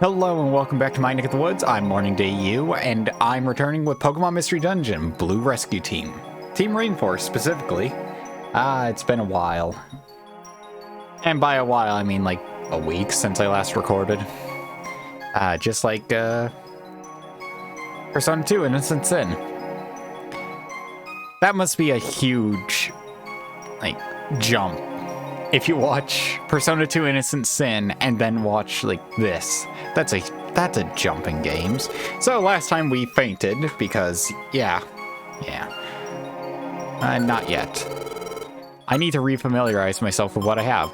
Hello and welcome back to my neck of the woods. I'm Morning Day You, and I'm returning with Pokemon Mystery Dungeon Blue Rescue Team. Team Rainforest, specifically. It's been a while. And by a while, I mean like a week since I last recorded. Just like, Persona 2 Innocent Sin. That must be a huge, like, jump. If you watch Persona 2 Innocent Sin and then watch, like, this, that's a jump in games. So last time we fainted because, yeah. Not yet. I need to refamiliarize myself with what I have.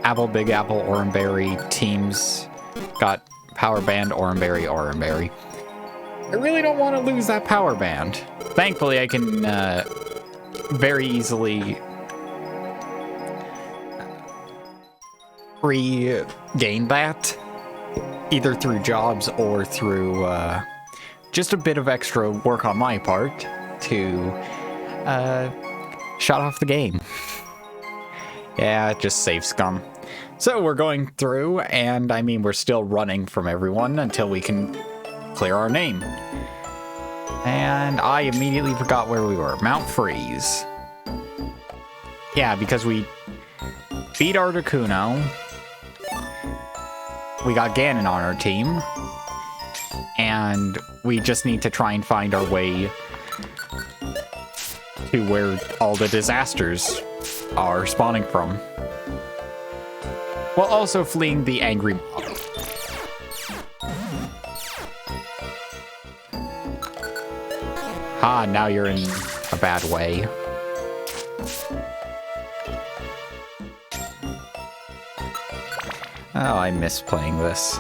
Apple, Big Apple, Oranberry, Teams, got Power Band, Oranberry. I really don't want to lose that Power Band. Thankfully, I can, very easily regain that, either through jobs or through just a bit of extra work on my part to shut off the game. Yeah, just save scum. So we're going through, and I mean, we're still running from everyone until we can clear our name. And I immediately forgot where we were. Mount Freeze. Yeah, because we beat Articuno. We got Ganon on our team, and we just need to try and find our way to where all the disasters are spawning from, while also fleeing the angry mob. Now you're in a bad way. Oh, I miss playing this.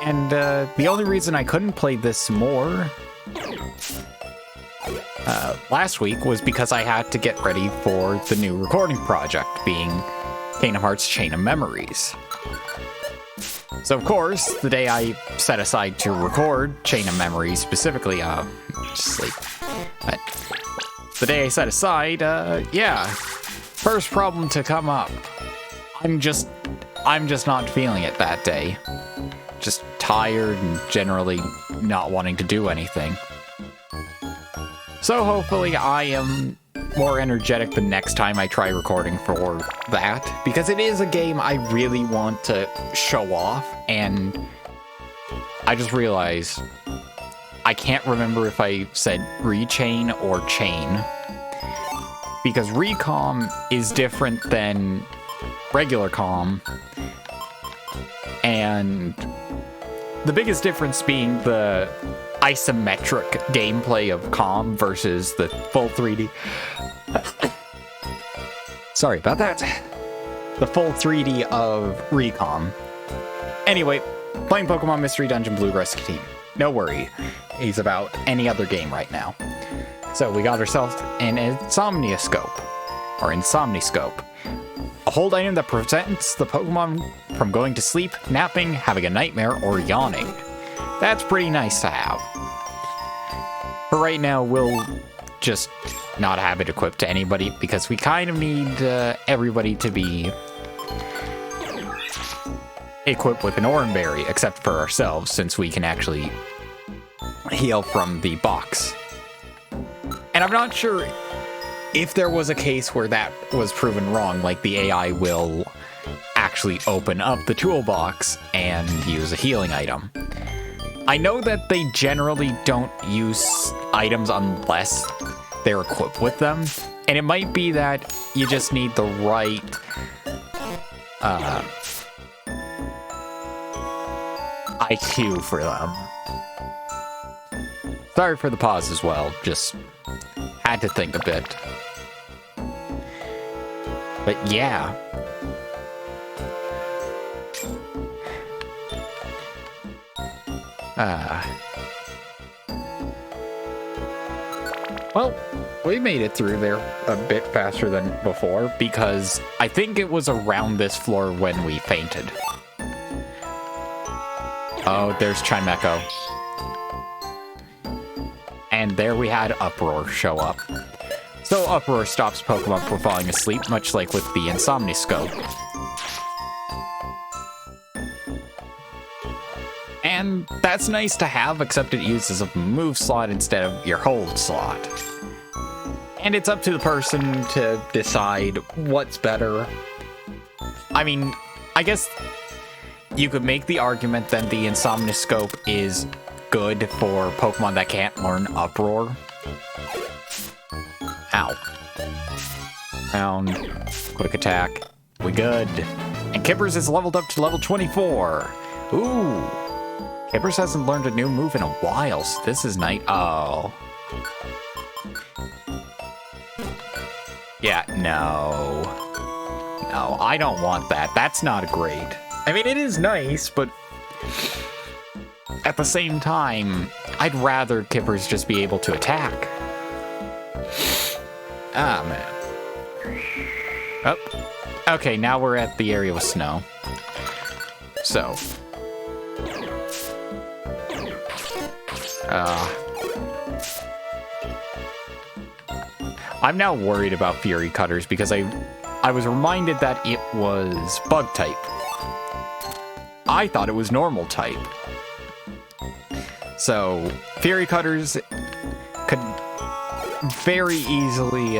And the only reason I couldn't play this more last week was because I had to get ready for the new recording project, being Kingdom Hearts Chain of Memories. So of course, the day I set aside to record Chain of Memories, specifically, sleep. But the day I set aside, yeah, first problem to come up. I'm just not feeling it that day. Just tired and generally not wanting to do anything. So hopefully I am more energetic the next time I try recording for that, because it is a game I really want to show off, and I just realized I can't remember if I said Rechain or Chain, because Recom is different than regular calm, and the biggest difference being the isometric gameplay of calm versus the full 3D. Sorry about that. The full 3D of Recom. Anyway, playing Pokemon Mystery Dungeon Blue Rescue Team. No worry, he's about any other game right now. So we got ourselves an Insomnioscope, or Insomniscope. A hold item that prevents the Pokemon from going to sleep, napping, having a nightmare, or yawning. That's pretty nice to have. For right now, we'll just not have it equipped to anybody, because we kind of need everybody to be equipped with an Oranberry, except for ourselves, since we can actually heal from the box. And I'm not sure if there was a case where that was proven wrong, like the AI will actually open up the toolbox and use a healing item. I know that they generally don't use items unless they're equipped with them, and it might be that you just need the right IQ for them. Sorry for the pause as well, just had to think a bit. But yeah. Well, we made it through there a bit faster than before, because I think it was around this floor when we fainted. Oh, there's Chimecho. And there we had Uproar show up. So Uproar stops Pokemon from falling asleep, much like with the Insomniscope. And that's nice to have, except it uses a move slot instead of your hold slot. And it's up to the person to decide what's better. I mean, I guess you could make the argument that the Insomniscope is good for Pokemon that can't learn Uproar. Ow. Round. Quick attack. We good. And Kippers is leveled up to level 24. Ooh. Kippers hasn't learned a new move in a while, so this is nice. Oh. Yeah, no. No, I don't want that. That's not great. I mean, it is nice, but at the same time, I'd rather Kippers just be able to attack. Ah, man. Oh. Okay, now we're at the area with snow. So. I'm now worried about Fury Cutters because I was reminded that it was bug type. I thought it was normal type. So, Fury Cutters could very easily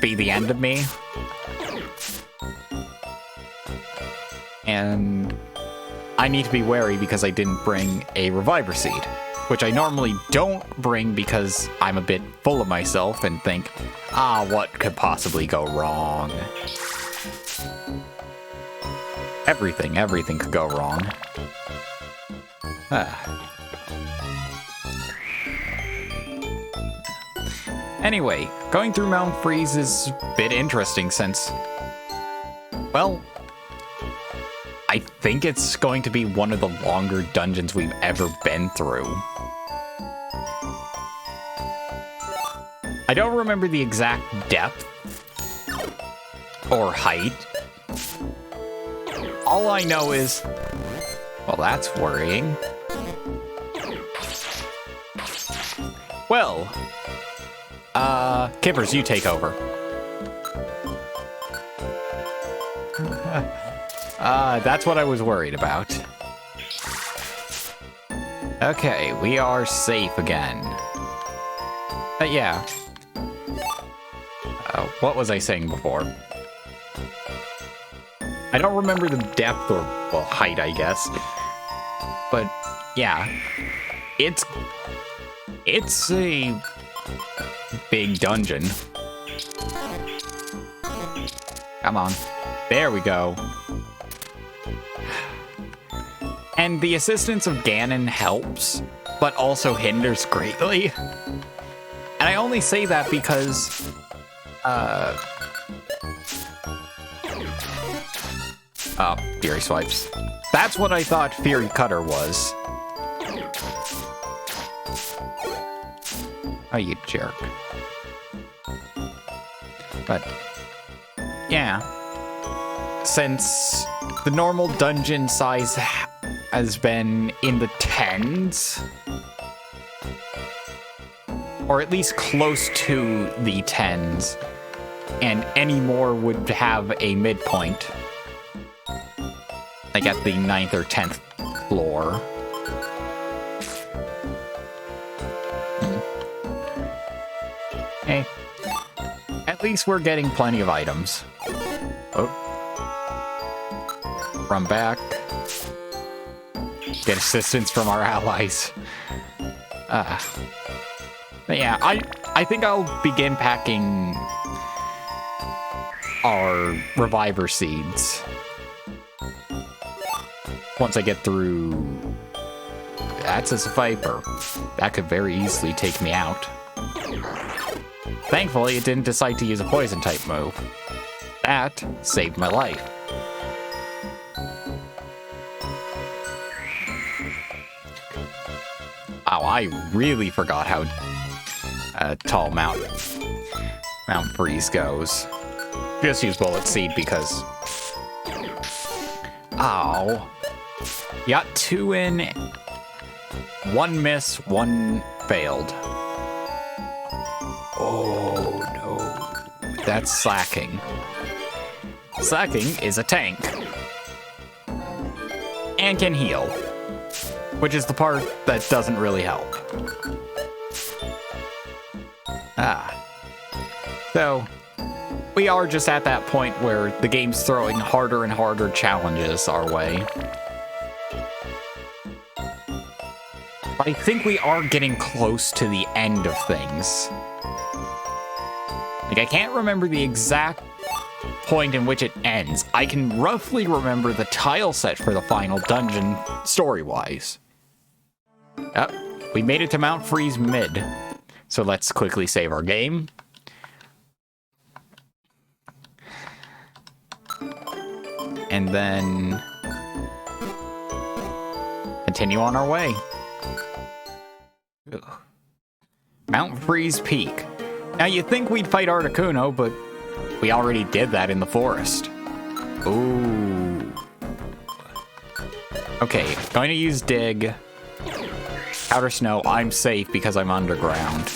be the end of me. And I need to be wary because I didn't bring a Reviver Seed, which I normally don't bring because I'm a bit full of myself and think, what could possibly go wrong? Everything could go wrong. Anyway, going through Mount Freeze is a bit interesting since, well, I think it's going to be one of the longer dungeons we've ever been through. I don't remember the exact depth or height. All I know is, well, that's worrying. Well, Kippers, you take over. That's what I was worried about. Okay, we are safe again. But yeah. What was I saying before? I don't remember the depth or, well, height, I guess. But, yeah. It's a big dungeon. Come on. There we go. And the assistance of Ganon helps, but also hinders greatly. And I only say that because, oh, Fury Swipes. That's what I thought Fury Cutter was. Oh, you jerk. But, yeah. Since the normal dungeon size has been in the 10s, or at least close to the 10s, and any more would have a midpoint, like at the 9th or 10th floor. Hey, at least we're getting plenty of items. Oh. Run back. Get assistance from our allies. But yeah, I think I'll begin packing our Reviver Seeds once I get through. That's a Viper. That could very easily take me out. Thankfully, it didn't decide to use a poison type move. That saved my life. Oh, I really forgot how tall Mount Freeze goes. Just use Bullet Seed because... Ow. You got 2 in, 1 miss, 1 failed. Oh, no. That's Slacking. Slacking is a tank. And can heal. which is the part that doesn't really help. So, we are just at that point where the game's throwing harder and harder challenges our way. But I think we are getting close to the end of things. Like, I can't remember the exact point in which it ends. I can roughly remember the tile set for the final dungeon, story-wise. Yep, we made it to Mount Freeze mid. So let's quickly save our game. And then continue on our way. Ugh. Mount Freeze Peak. Now you'd think we'd fight Articuno, but we already did that in the forest. Ooh. Okay, going to use Dig. Outer Snow, I'm safe because I'm underground.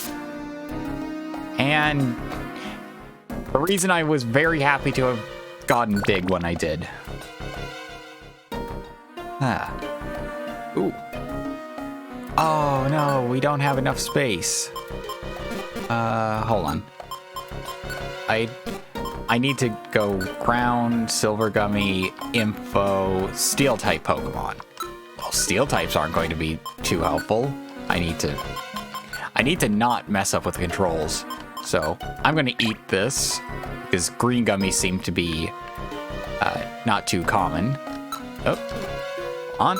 And the reason I was very happy to have gotten Dig when I did. Ooh. Oh no, we don't have enough space. Hold on. I need to go ground, silver gummy, info, steel type Pokemon. Well, steel types aren't going to be too helpful. I need to not mess up with the controls. So I'm gonna eat this because green gummies seem to be not too common. Oh, on.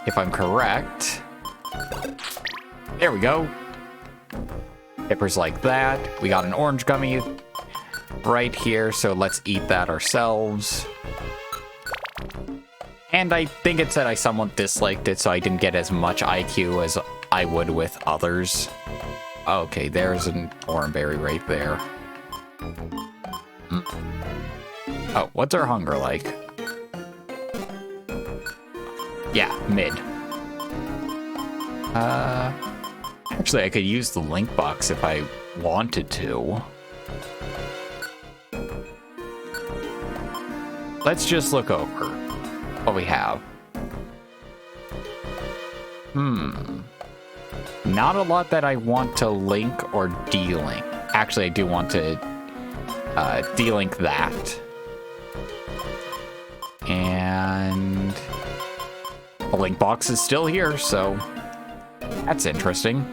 If I'm correct. There we go. Hippers like that. We got an orange gummy right here, so let's eat that ourselves. And I think it said I somewhat disliked it, so I didn't get as much IQ as I would with others. Okay, there's an Oranberry right there. Oh, what's our hunger like? Yeah, mid. Actually, I could use the link box if I wanted to. Let's just look over what we have. Not a lot that I want to link or de-link. Actually, I do want to de-link that. And the link box is still here, so that's interesting.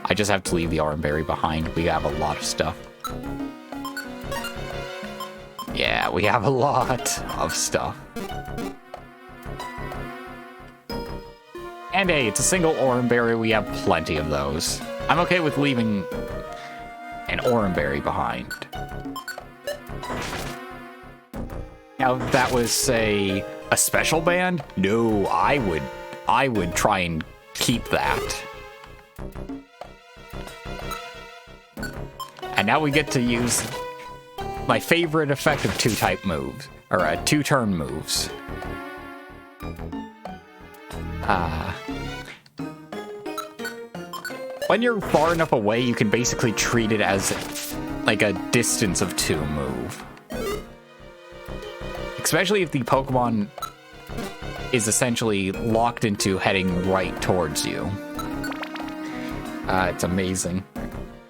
I just have to leave the Oranberry behind. We have a lot of stuff. Yeah, we have a lot of stuff. And hey, it's a single Oranberry. We have plenty of those. I'm okay with leaving an Oranberry behind. Now, if that was, say, a special band, no, I would try and keep that. And now we get to use my favorite effective two-type moves, or two-turn moves. When you're far enough away, you can basically treat it as like a distance of two move. Especially if the Pokemon is essentially locked into heading right towards you. It's amazing.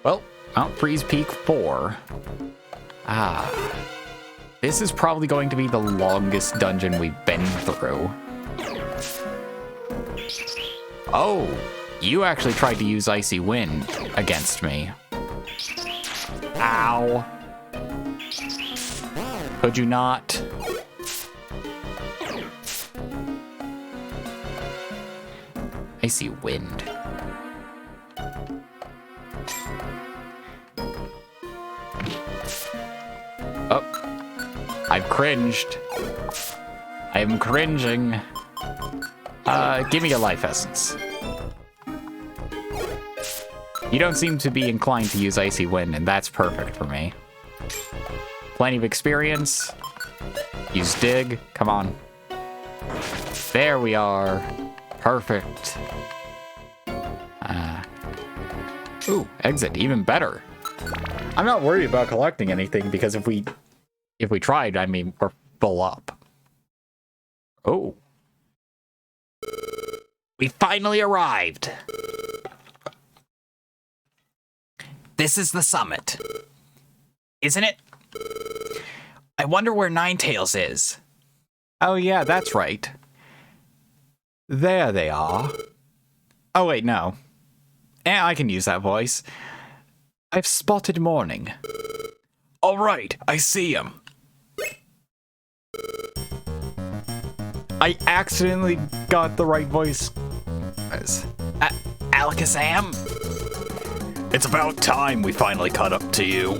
Well, Mount Freeze Peak 4. This is probably going to be the longest dungeon we've been through. Oh, you actually tried to use Icy Wind against me. Ow. Could you not? Icy Wind. Oh, I've cringed. I am cringing. Give me a life essence. You don't seem to be inclined to use Icy Wind, and that's perfect for me. Plenty of experience. Use Dig. Come on. There we are. Perfect. Ooh, exit. Even better. I'm not worried about collecting anything, because if we tried, I mean, we're full up. Oh. We finally arrived. This is the summit. Isn't it? I wonder where Ninetails is. Oh yeah, that's right. There they are. Oh wait, no. I can use that voice. I've spotted Morning. All right, I see him. I accidentally got the right voice. Alakazam? It's about time we finally caught up to you.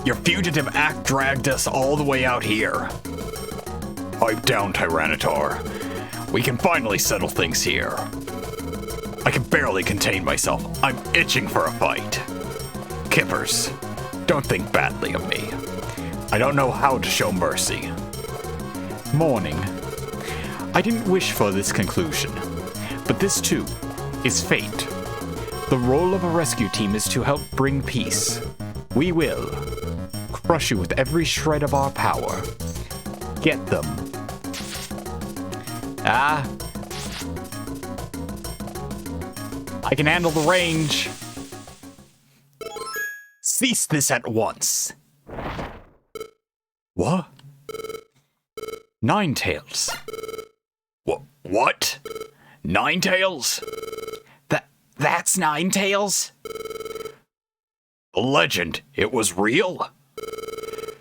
Your fugitive act dragged us all the way out here. Pipe down, Tyranitar. We can finally settle things here. I can barely contain myself. I'm itching for a fight. Kippers, don't think badly of me. I don't know how to show mercy. Morning. I didn't wish for this conclusion, but this too is fate. The role of a rescue team is to help bring peace. We will crush you with every shred of our power. Get them. I can handle the range. Cease this at once. What? Ninetails. What? Ninetails? That's Ninetails? The legend, it was real?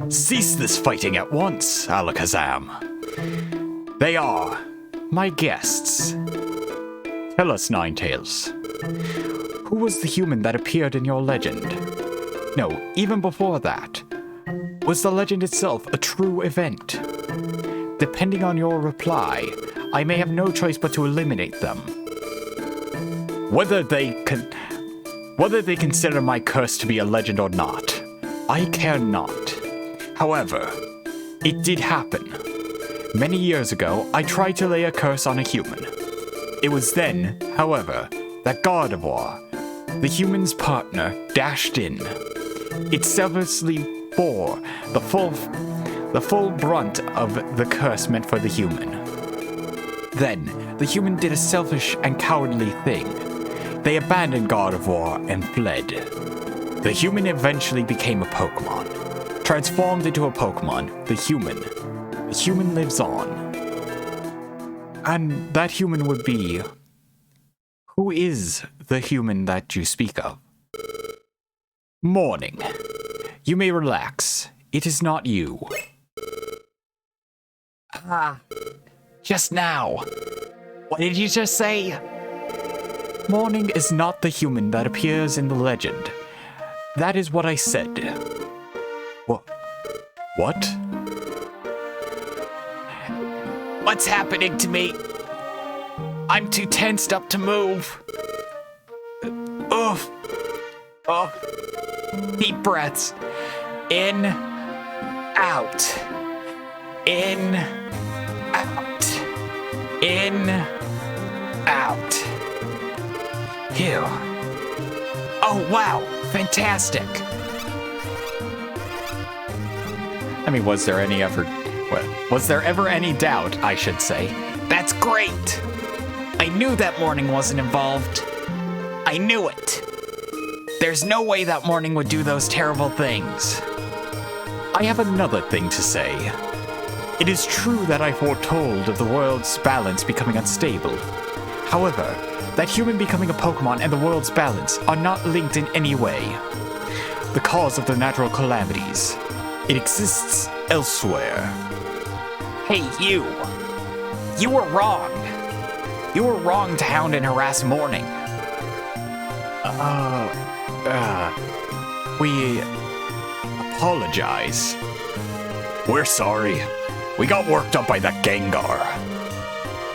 Cease this fighting at once, Alakazam. They are my guests. Tell us, Ninetails. Who was the human that appeared in your legend? No, even before that. Was the legend itself a true event? Depending on your reply, I may have no choice but to eliminate them. Whether they consider my curse to be a legend or not, I care not. However, it did happen. Many years ago, I tried to lay a curse on a human. It was then, however, that Gardevoir, the human's partner, dashed in. It selflessly bore the full brunt of the curse meant for the human. Then, the human did a selfish and cowardly thing. They abandoned Gardevoir and fled. The human eventually became a Pokemon. Transformed into a Pokemon, the human. The human lives on. And that human would be... Who is the human that you speak of? Morning. You may relax. It is not you. Just now. What did you just say? Morning is not the human that appears in the legend. That is what I said. What? What's happening to me? I'm too tensed up to move. Oof. Oh. Deep breaths. In, out. In, out. In, out. Ew. Oh, wow. Fantastic. I mean, was there ever any doubt, I should say? That's great. I knew that Morning wasn't involved. I knew it. There's no way that Morning would do those terrible things. I have another thing to say. It is true that I foretold of the world's balance becoming unstable. However, that human becoming a Pokemon and the world's balance are not linked in any way. The cause of the natural calamities. It exists elsewhere. Hey, you. You were wrong. You were wrong to hound and harass Morning. We apologize. We're sorry. We got worked up by that Gengar.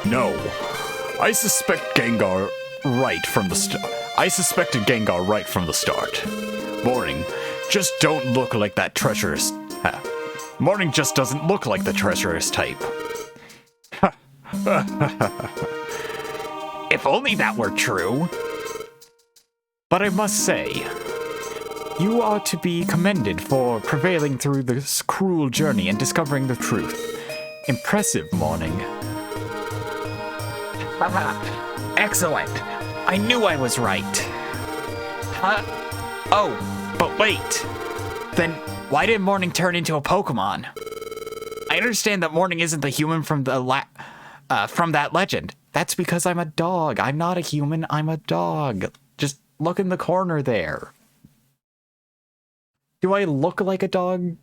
No. I suspected Gengar right from the start. Morning, just don't look like that treacherous... Morning just doesn't look like the treacherous type. If only that were true. But I must say, you are to be commended for prevailing through this cruel journey and discovering the truth. Impressive, Morning. Excellent. I knew I was right. Huh? Oh, but wait. Then why did Morning turn into a Pokemon? I understand that Morning isn't the human from from that legend. That's because I'm a dog. I'm not a human. I'm a dog. Just look in the corner there. Do I look like a dog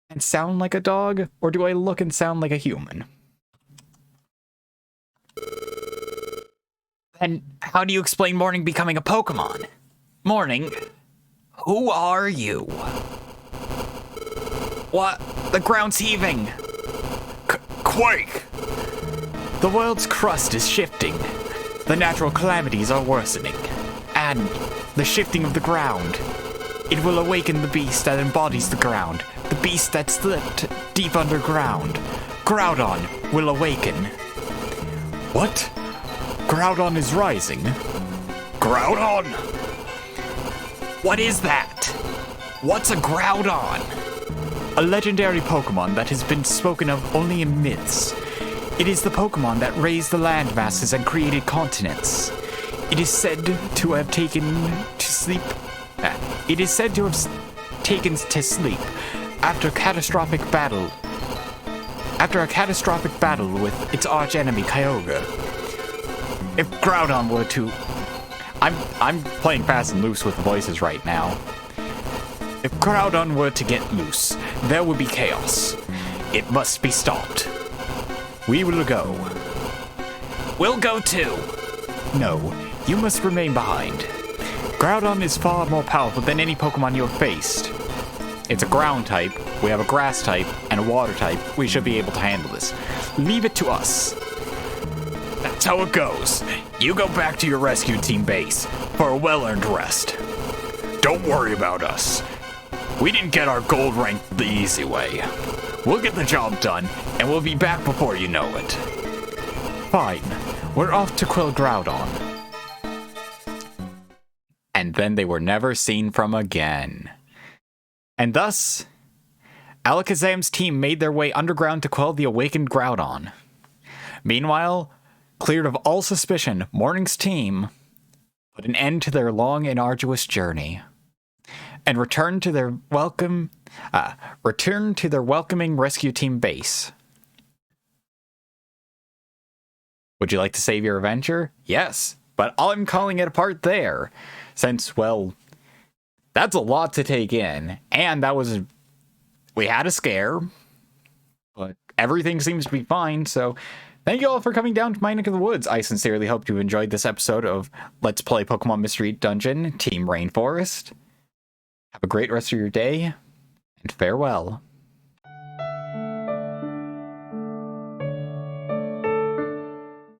and sound like a dog? Or do I look and sound like a human? Then how do you explain Morning becoming a Pokemon? Morning, who are you? What? The ground's heaving. Quake! The world's crust is shifting. The natural calamities are worsening. And the shifting of the ground. It will awaken the beast that embodies the ground. The beast that slipped deep underground. Groudon will awaken. What? Groudon is rising. Groudon? What is that? What's a Groudon? A legendary Pokemon that has been spoken of only in myths. It is the Pokemon that raised the land masses and created continents. It is said to have taken to sleep. It is said to have taken to sleep after a catastrophic battle. After a catastrophic battle with its archenemy Kyogre. If Groudon were to... I'm playing fast and loose with the voices right now. If Groudon were to get loose, there would be chaos. It must be stopped. We will go. We'll go too. No, you must remain behind. Groudon is far more powerful than any Pokemon you have faced. It's a ground type, we have a grass type, and a water type. We should be able to handle this. Leave it to us. That's how it goes. You go back to your rescue team base for a well-earned rest. Don't worry about us. We didn't get our gold rank the easy way. We'll get the job done, and we'll be back before you know it. Fine. We're off to quill Groudon. And then they were never seen from again. And thus, Alakazam's team made their way underground to quell the awakened Groudon. Meanwhile, cleared of all suspicion, Morning's team put an end to their long and arduous journey and returned to their welcoming rescue team base. Would you like to save your adventure? Yes, but I'm calling it apart there, since, well, that's a lot to take in, and we had a scare, but everything seems to be fine, so thank you all for coming down to my neck of the woods. I sincerely hope you enjoyed this episode of Let's Play Pokemon Mystery Dungeon, Team Rainforest. Have a great rest of your day, and farewell.